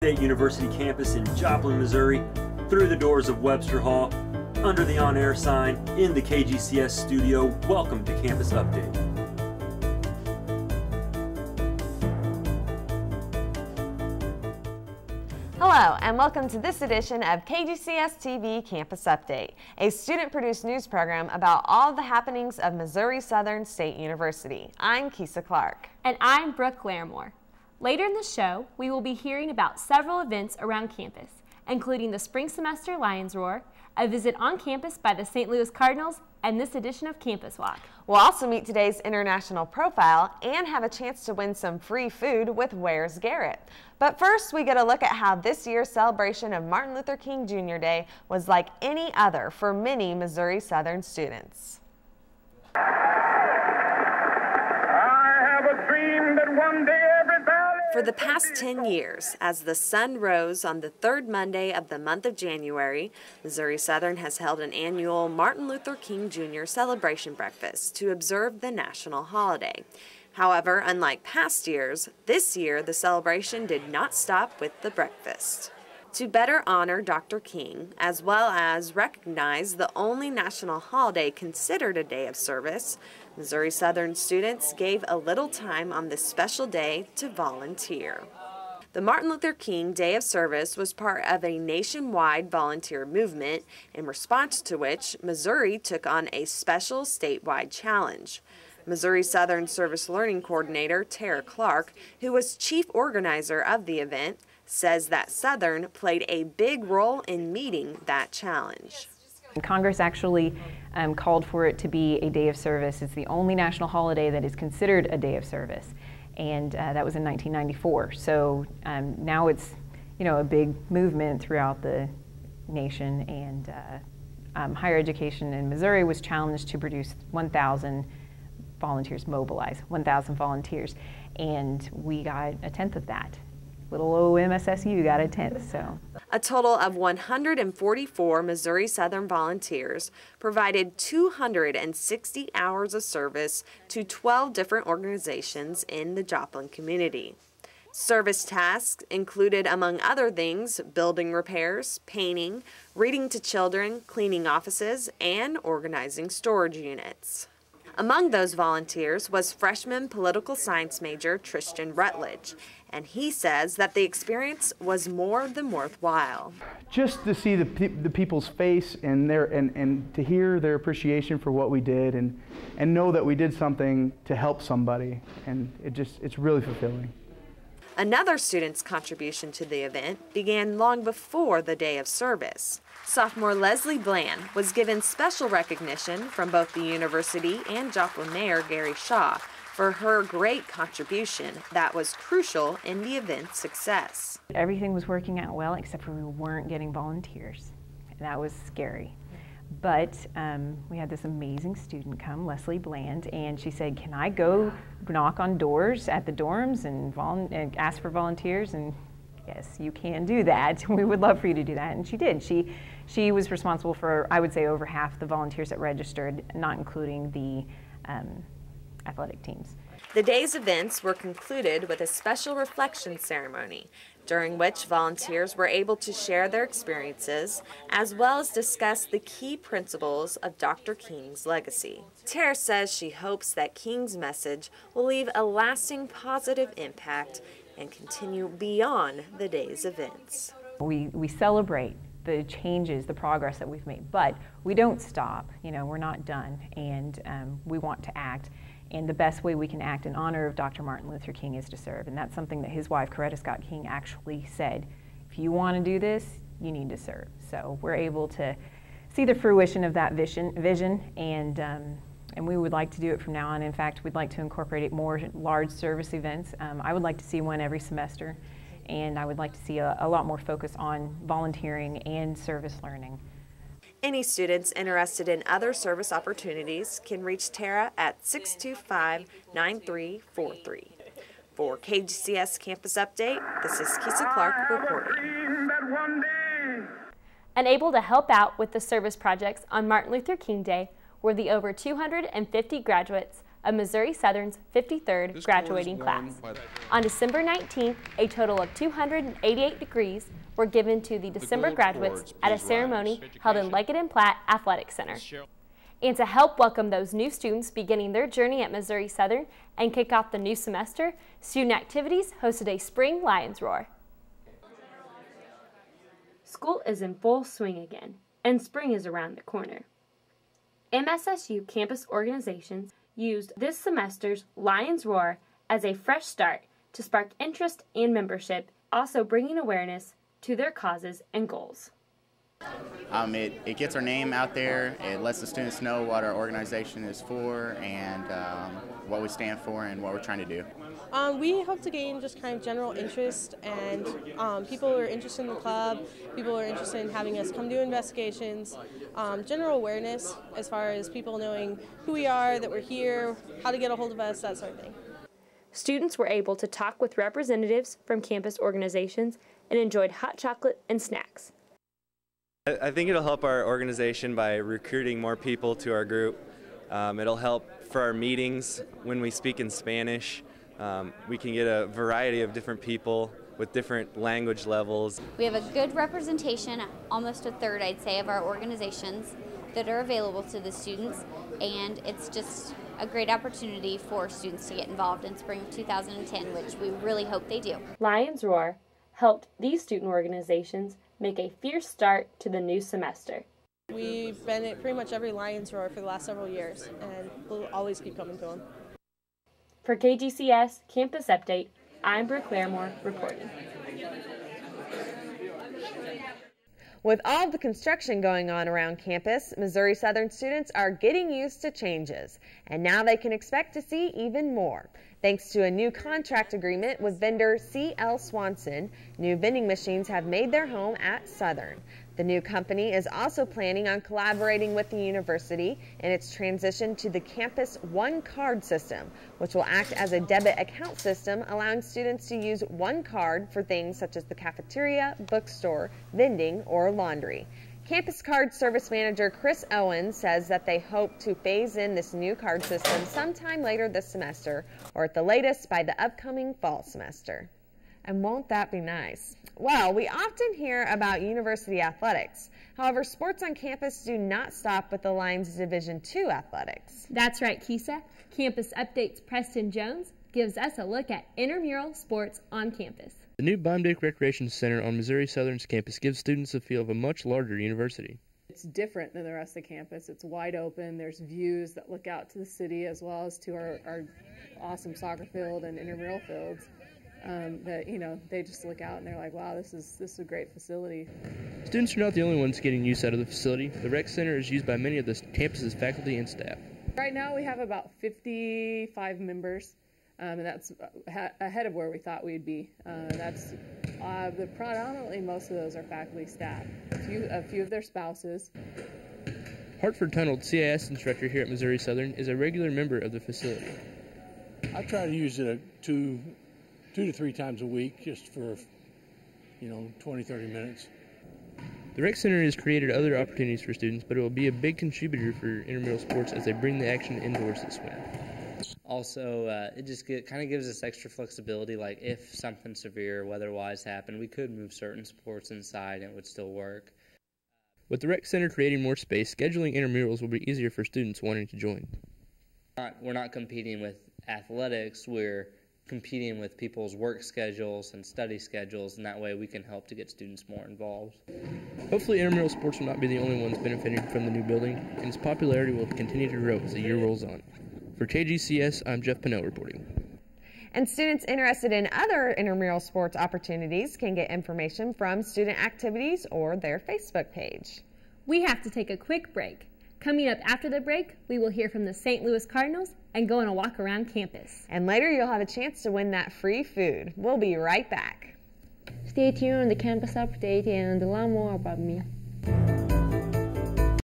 State University campus in Joplin, Missouri, through the doors of Webster Hall, under the on-air sign, in the KGCS studio. Welcome to Campus Update. Hello, and welcome to this edition of KGCS TV Campus Update, a student-produced news program about all the happenings of Missouri Southern State University. I'm Keisha Clark. And I'm Brooke Larimore. Later in the show, we will be hearing about several events around campus, including the Spring Semester Lions Roar, a visit on campus by the St. Louis Cardinals, and this edition of Campus Walk. We'll also meet today's international profile and have a chance to win some free food with Where's Garrett. But first, we get a look at how this year's celebration of Martin Luther King Jr. Day was like any other for many Missouri Southern students. I have a dream that one day every valley... For the past 10 years, as the sun rose on the third Monday of the month of January, Missouri Southern has held an annual Martin Luther King Jr. celebration breakfast to observe the national holiday. However, unlike past years, this year the celebration did not stop with the breakfast. To better honor Dr. King, as well as recognize the only national holiday considered a day of service, Missouri Southern students gave a little time on this special day to volunteer. The Martin Luther King Day of Service was part of a nationwide volunteer movement, in response to which Missouri took on a special statewide challenge. Missouri Southern Service Learning Coordinator Tara Clark, who was chief organizer of the event, says that Southern played a big role in meeting that challenge. Congress actually called for it to be a day of service. It's the only national holiday that is considered a day of service, and that was in 1994. So now it's, a big movement throughout the nation, and higher education in Missouri was challenged to produce 1,000 volunteers, mobilize 1,000 volunteers, and we got a tenth of that. Little old MSSU got a tenth, so. A total of 144 Missouri Southern volunteers provided 260 hours of service to 12 different organizations in the Joplin community. Service tasks included, among other things, building repairs, painting, reading to children, cleaning offices, and organizing storage units. Among those volunteers was freshman political science major Tristan Rutledge, and he says that the experience was more than worthwhile. Just to see the people's face and to hear their appreciation for what we did, and know that we did something to help somebody, and it's really fulfilling. Another student's contribution to the event began long before the day of service. Sophomore Leslie Bland was given special recognition from both the university and Joplin Mayor Gary Shaw for her great contribution that was crucial in the event's success. Everything was working out well, except for we weren't getting volunteers, and that was scary. But we had this amazing student come, Leslie Bland, and she said, "Can I go knock on doors at the dorms and ask for volunteers?" And yes, you can do that. We would love for you to do that. And she did. She was responsible for, I would say, over half the volunteers that registered, not including the athletic teams. The day's events were concluded with a special reflection ceremony, during which volunteers were able to share their experiences, as well as discuss the key principles of Dr. King's legacy. Tara says she hopes that King's message will leave a lasting positive impact and continue beyond the day's events. We celebrate the changes, the progress that we've made, but we don't stop. We're not done, and we want to act. And the best way we can act in honor of Dr. Martin Luther King is to serve. And that's something that his wife, Coretta Scott King, actually said. If you want to do this, you need to serve. So we're able to see the fruition of that vision, and we would like to do it from now on. In fact, we'd like to incorporate more large service events. I would like to see one every semester, and I would like to see a lot more focus on volunteering and service learning. Any students interested in other service opportunities can reach Tara at 625-9343. For KGCS Campus Update, this is Keisha Clark reporting. And able to help out with the service projects on Martin Luther King Day were the over 250 graduates of Missouri Southern's 53rd graduating class. On December 19th, a total of 288 degrees were given to the December graduates at a ceremony held in Leggett & Platt Athletic Center. And to help welcome those new students beginning their journey at Missouri Southern and kick off the new semester, Student Activities hosted a Spring Lions Roar. School is in full swing again, and spring is around the corner. MSSU campus organizations used this semester's Lions Roar as a fresh start to spark interest and membership, also bringing awareness to their causes and goals. It gets our name out there. It lets the students know what our organization is for and what we stand for and what we're trying to do. We hope to gain just kind of general interest, and people are interested in the club, people are interested in having us come do investigations, general awareness as far as people knowing who we are, that we're here, how to get a hold of us, that sort of thing. Students were able to talk with representatives from campus organizations and enjoyed hot chocolate and snacks. I think it'll help our organization by recruiting more people to our group. It'll help for our meetings when we speak in Spanish. We can get a variety of different people with different language levels. We have a good representation, almost a third, I'd say, of our organizations that are available to the students, and it's just a great opportunity for students to get involved in spring of 2010, which we really hope they do. Lions Roar helped these student organizations make a fierce start to the new semester. We've been at pretty much every Lions Roar for the last several years, and we'll always keep coming to them. For KGCS Campus Update, I'm Brooke Larimore reporting. With all the construction going on around campus, Missouri Southern students are getting used to changes, and now they can expect to see even more. Thanks to a new contract agreement with vendor C.L. Swanson, new vending machines have made their home at Southern. The new company is also planning on collaborating with the university in its transition to the campus one card system, which will act as a debit account system, allowing students to use one card for things such as the cafeteria, bookstore, vending, or laundry. Campus Card Service Manager Chris Owens says that they hope to phase in this new card system sometime later this semester, or at the latest by the upcoming fall semester. And won't that be nice? Well, we often hear about university athletics. However, sports on campus do not stop with the Lions Division II athletics. That's right, Kisa. Campus Update's Preston Jones gives us a look at intramural sports on campus. The new Baumdick Recreation Center on Missouri Southern's campus gives students a feel of a much larger university. It's different than the rest of the campus. It's wide open. There's views that look out to the city as well as to our awesome soccer field and intramural fields. They just look out and they're like, wow, this is a great facility. Students are not the only ones getting use out of the facility. The rec center is used by many of the campus's faculty and staff. Right now we have about 55 members, and that's ahead of where we thought we'd be. Predominantly most of those are faculty staff, a few of their spouses. Hartford Tunnel, CIS instructor here at Missouri Southern, is a regular member of the facility. I try to use it two to three times a week, just for 20-30 minutes. The rec center has created other opportunities for students, but it will be a big contributor for intramural sports as they bring the action indoors this winter. Also, it just kind of gives us extra flexibility, like if something severe weather-wise happened, we could move certain sports inside and it would still work. With the rec center creating more space, scheduling intramurals will be easier for students wanting to join. We're not competing with athletics, we're competing with people's work schedules and study schedules, and that way we can help to get students more involved. Hopefully intramural sports will not be the only ones benefiting from the new building, and its popularity will continue to grow as the year rolls on. For KGCS, I'm Jeff Pinnell reporting. And students interested in other intramural sports opportunities can get information from Student Activities or their Facebook page. We have to take a quick break. Coming up after the break, we will hear from the St. Louis Cardinals and go on a walk around campus. And later you'll have a chance to win that free food. We'll be right back. Stay tuned on the Campus Update and learn more about me.